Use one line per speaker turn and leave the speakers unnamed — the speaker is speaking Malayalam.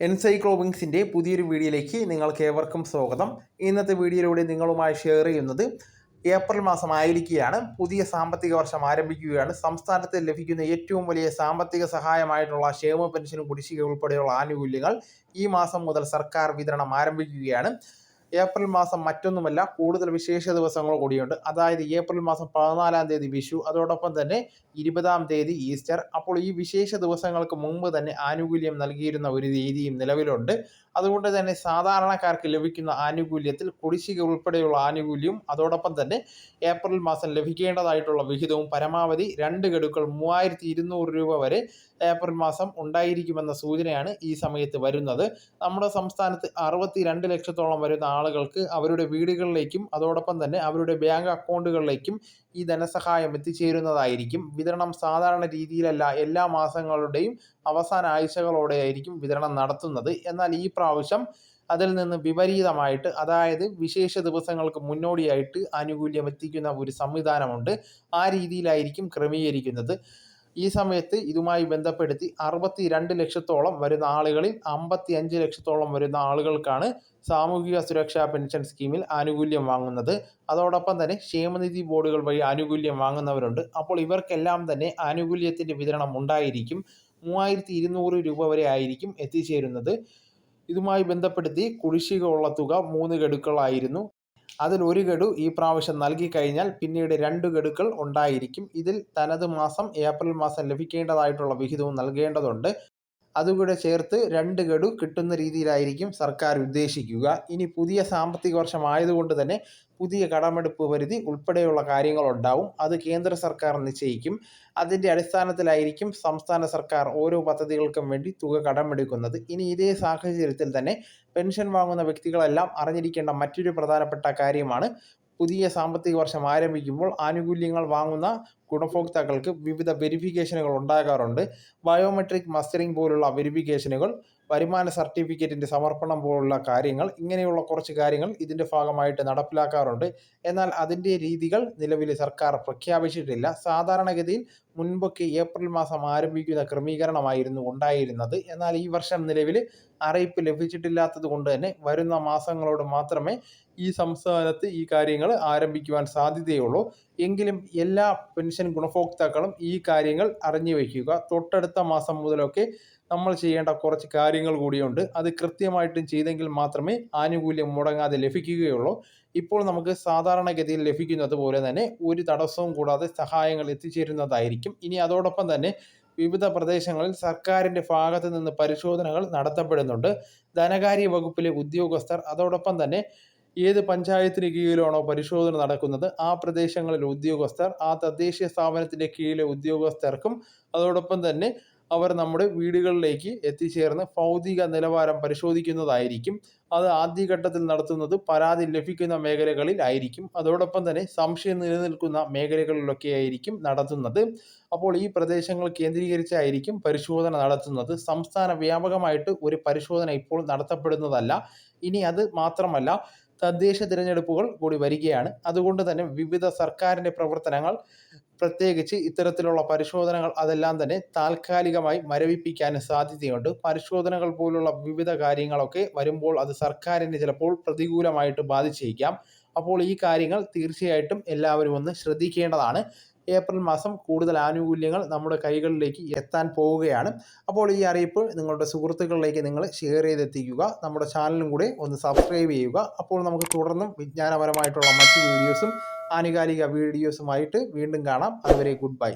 എൻസൈക്ലോബിങ്സിൻ്റെ പുതിയൊരു വീഡിയോയിലേക്ക് നിങ്ങൾക്ക് ഏവർക്കും സ്വാഗതം. ഇന്നത്തെ വീഡിയോയിലൂടെ നിങ്ങളുമായി ഷെയർ ചെയ്യുന്നത് ഏപ്രിൽ മാസം ആയിരിക്കുകയാണ്. പുതിയ സാമ്പത്തിക വർഷം ആരംഭിക്കുകയാണ്. സംസ്ഥാനത്ത് ലഭിക്കുന്ന ഏറ്റവും വലിയ സാമ്പത്തിക സഹായമായിട്ടുള്ള ക്ഷേമ പെൻഷൻ കുടിശ്ശിക ഉൾപ്പെടെയുള്ള ആനുകൂല്യങ്ങൾ ഈ മാസം മുതൽ സർക്കാർ വിതരണം ആരംഭിക്കുകയാണ്. ഏപ്രിൽ മാസം മറ്റൊന്നുമല്ല, കൂടുതൽ വിശേഷ ദിവസങ്ങൾ കൂടിയുണ്ട്. അതായത് ഏപ്രിൽ മാസം 14-ാം തീയതി വിഷു, അതോടൊപ്പം തന്നെ 20-ാം തീയതി ഈസ്റ്റർ. അപ്പോൾ ഈ വിശേഷ ദിവസങ്ങൾക്ക് മുമ്പ് തന്നെ ആനുകൂല്യം നൽകിയിരുന്ന ഒരു രീതിയും നിലവിലുണ്ട്. അതുകൊണ്ട് തന്നെ സാധാരണക്കാർക്ക് ലഭിക്കുന്ന ആനുകൂല്യത്തിൽ കുടിശ്ശിക ഉൾപ്പെടെയുള്ള ആനുകൂല്യവും അതോടൊപ്പം തന്നെ ഏപ്രിൽ മാസം ലഭിക്കേണ്ടതായിട്ടുള്ള വിഹിതവും പരമാവധി 2 ഗഡുക്കൾ 3200 രൂപ വരെ ഏപ്രിൽ മാസം ഉണ്ടായിരിക്കുമെന്ന സൂചനയാണ് ഈ സമയത്ത് വരുന്നത്. നമ്മുടെ സംസ്ഥാനത്ത് 62 ലക്ഷത്തോളം വരുന്ന ആളുകൾക്ക് അവരുടെ വീടുകളിലേക്കും അതോടൊപ്പം തന്നെ അവരുടെ ബാങ്ക് അക്കൗണ്ടുകളിലേക്കും ഈ ധനസഹായം എത്തിച്ചേരുന്നതായിരിക്കും. വിതരണം സാധാരണ രീതിയിലല്ല, എല്ലാ മാസങ്ങളുടെയും അവസാന ആഴ്ചകളോടെയായിരിക്കും വിതരണം നടത്തുന്നത്. എന്നാൽ ഈ പ്രാവശ്യം അതിൽ നിന്ന് വിപരീതമായിട്ട്, അതായത് വിശേഷ ദിവസങ്ങൾക്ക് മുന്നോടിയായിട്ട് ആനുകൂല്യം എത്തിക്കുന്ന ഒരു സംവിധാനമുണ്ട്. ആ രീതിയിലായിരിക്കും ക്രമീകരിക്കുന്നത്. ഈ സമയത്ത് ഇതുമായി ബന്ധപ്പെടുത്തി 62 ലക്ഷത്തോളം വരുന്ന ആളുകളിൽ 55 ലക്ഷത്തോളം വരുന്ന ആളുകൾക്കാണ് സാമൂഹിക സുരക്ഷാ പെൻഷൻ സ്കീമിൽ ആനുകൂല്യം വാങ്ങുന്നത്. അതോടൊപ്പം തന്നെ ക്ഷേമനിധി ബോർഡുകൾ വഴി ആനുകൂല്യം വാങ്ങുന്നവരുണ്ട്. അപ്പോൾ ഇവർക്കെല്ലാം തന്നെ ആനുകൂല്യത്തിൻ്റെ വിതരണം ഉണ്ടായിരിക്കും. 3200 രൂപ വരെ ആയിരിക്കും എത്തിച്ചേരുന്നത്. ഇതുമായി ബന്ധപ്പെടുത്തി കുടിശ്ശിക ഉള്ള തുക 3 ഗഡുക്കളായിരുന്നു. അതിൽ 1 ഗഡു ഈ പ്രാവശ്യം നൽകി കഴിഞ്ഞാൽ പിന്നീട് 2 ഗഡുക്കൾ ഉണ്ടായിരിക്കും. ഇതിൽ തനത് മാസം ഏപ്രിൽ മാസം ലഭിക്കേണ്ടതായിട്ടുള്ള വിഹിതവും നൽകേണ്ടതുണ്ട്. അതുകൂടെ ചേർത്ത് 2 ഗഡു കിട്ടുന്ന രീതിയിലായിരിക്കും സർക്കാർ ഉദ്ദേശിക്കുക. ഇനി പുതിയ സാമ്പത്തിക വർഷം ആയതുകൊണ്ട് തന്നെ പുതിയ കടമെടുപ്പ് പരിധി ഉൾപ്പെടെയുള്ള കാര്യങ്ങളുണ്ടാവും. അത് കേന്ദ്ര സർക്കാർ നിശ്ചയിക്കും. അതിൻ്റെ അടിസ്ഥാനത്തിലായിരിക്കും സംസ്ഥാന സർക്കാർ ഓരോ പദ്ധതികൾക്കും വേണ്ടി തുക കടമെടുക്കുന്നത്. ഇനി ഇതേ സാഹചര്യത്തിൽ തന്നെ പെൻഷൻ വാങ്ങുന്ന വ്യക്തികളെല്ലാം അറിഞ്ഞിരിക്കേണ്ട മറ്റൊരു പ്രധാനപ്പെട്ട കാര്യമാണ്, പുതിയ സാമ്പത്തിക വർഷം ആരംഭിക്കുമ്പോൾ ആനുകൂല്യങ്ങൾ വാങ്ങുന്ന ഗുണഭോക്താക്കൾക്ക് വിവിധ വെരിഫിക്കേഷനുകൾ ഉണ്ടാകാറുണ്ട്. ബയോമെട്രിക് മസ്റ്ററിംഗ് പോലുള്ള വെരിഫിക്കേഷനുകൾ, വരുമാന സർട്ടിഫിക്കറ്റിൻ്റെ സമർപ്പണം പോലുള്ള കാര്യങ്ങൾ, ഇങ്ങനെയുള്ള കുറച്ച് കാര്യങ്ങൾ ഇതിൻ്റെ ഭാഗമായിട്ട് നടപ്പിലാക്കാറുണ്ട്. എന്നാൽ അതിൻ്റെ രീതികൾ നിലവിൽ സർക്കാർ പ്രഖ്യാപിച്ചിട്ടില്ല. സാധാരണഗതിയിൽ മുൻപൊക്കെ ഏപ്രിൽ മാസം ആരംഭിക്കുന്ന ക്രമീകരണമായിരുന്നു ഉണ്ടായിരുന്നത്. എന്നാൽ ഈ വർഷം നിലവിൽ അറിയിപ്പ് ലഭിച്ചിട്ടില്ലാത്തത് കൊണ്ട് തന്നെ വരുന്ന മാസങ്ങളോട് മാത്രമേ ഈ സംസ്ഥാനത്ത് ഈ കാര്യങ്ങൾ ആരംഭിക്കുവാൻ സാധ്യതയുള്ളൂ. എങ്കിലും എല്ലാ പെൻഷൻ ഗുണഭോക്താക്കളും ഈ കാര്യങ്ങൾ അറിഞ്ഞു വയ്ക്കുക. തൊട്ടടുത്ത മാസം മുതലൊക്കെ നമ്മൾ ചെയ്യേണ്ട കുറച്ച് കാര്യങ്ങൾ കൂടിയുണ്ട്. അത് കൃത്യമായിട്ടും ചെയ്തെങ്കിൽ മാത്രമേ ആനുകൂല്യം മുടങ്ങാതെ ലഭിക്കുകയുള്ളൂ. ഇപ്പോൾ നമുക്ക് സാധാരണഗതിയിൽ ലഭിക്കുന്നത് പോലെ തന്നെ ഒരു തടസ്സവും കൂടാതെ സഹായങ്ങൾ എത്തിച്ചേരുന്നതായിരിക്കും. ഇനി അതോടൊപ്പം തന്നെ വിവിധ പ്രദേശങ്ങളിൽ സർക്കാരിൻ്റെ ഭാഗത്ത് നിന്ന് പരിശോധനകൾ നടത്തപ്പെടുന്നുണ്ട്. ധനകാര്യ വകുപ്പിലെ ഉദ്യോഗസ്ഥർ, അതോടൊപ്പം തന്നെ ഏത് പഞ്ചായത്തിന് കീഴിലാണോ പരിശോധന നടക്കുന്നത് ആ പ്രദേശങ്ങളിലെ ഉദ്യോഗസ്ഥർ, ആ തദ്ദേശീയ സ്ഥാപനത്തിൻ്റെ കീഴിലെ ഉദ്യോഗസ്ഥർക്കും അതോടൊപ്പം തന്നെ അവർ നമ്മുടെ വീടുകളിലേക്ക് എത്തിച്ചേർന്ന് ഭൗതിക നിലവാരം പരിശോധിക്കുന്നതായിരിക്കും. അത് ആദ്യഘട്ടത്തിൽ നടത്തുന്നത് പരാതി ലഭിക്കുന്ന മേഖലകളിൽ ആയിരിക്കും. അതോടൊപ്പം തന്നെ സംശയം നിലനിൽക്കുന്ന മേഖലകളിലൊക്കെ ആയിരിക്കും നടത്തുന്നത്. അപ്പോൾ ഈ പ്രദേശങ്ങൾ കേന്ദ്രീകരിച്ചായിരിക്കും പരിശോധന നടത്തുന്നത്. സംസ്ഥാന വ്യാപകമായിട്ട് ഒരു പരിശോധന ഇപ്പോൾ നടത്തപ്പെടുന്നതല്ല. ഇനി അത് മാത്രമല്ല, തദ്ദേശ തിരഞ്ഞെടുപ്പുകൾ കൂടി വരികയാണ്. അതുകൊണ്ട് തന്നെ വിവിധ സർക്കാരിൻ്റെ പ്രവർത്തനങ്ങൾ, പ്രത്യേകിച്ച് ഇത്തരത്തിലുള്ള പരിശോധനകൾ, അതെല്ലാം തന്നെ താൽക്കാലികമായി മരവിപ്പിക്കാൻ സാധ്യതയുണ്ട്. പരിശോധനകൾ പോലുള്ള വിവിധ കാര്യങ്ങളൊക്കെ വരുമ്പോൾ അത് സർക്കാരിന് ചിലപ്പോൾ പ്രതികൂലമായിട്ട് ബാധിച്ചേക്കാം. അപ്പോൾ ഈ കാര്യങ്ങൾ തീർച്ചയായിട്ടും എല്ലാവരും ഒന്ന് ശ്രദ്ധിക്കേണ്ടതാണ്. ഏപ്രിൽ മാസം കൂടുതൽ ആനുകൂല്യങ്ങൾ നമ്മുടെ കൈകളിലേക്ക് എത്താൻ പോവുകയാണ്. അപ്പോൾ ഈ അറിയിപ്പ് നിങ്ങളുടെ സുഹൃത്തുക്കളിലേക്ക് നിങ്ങൾ ഷെയർ ചെയ്തെത്തിക്കുക. നമ്മുടെ ചാനലും കൂടെ ഒന്ന് സബ്സ്ക്രൈബ് ചെയ്യുക. അപ്പോൾ നമുക്ക് തുടർന്നും വിജ്ഞാനപരമായിട്ടുള്ള മറ്റു വീഡിയോസും ആനുകാലിക വീഡിയോസുമായിട്ട് വീണ്ടും കാണാം. അതുവരെ ഗുഡ് ബൈ.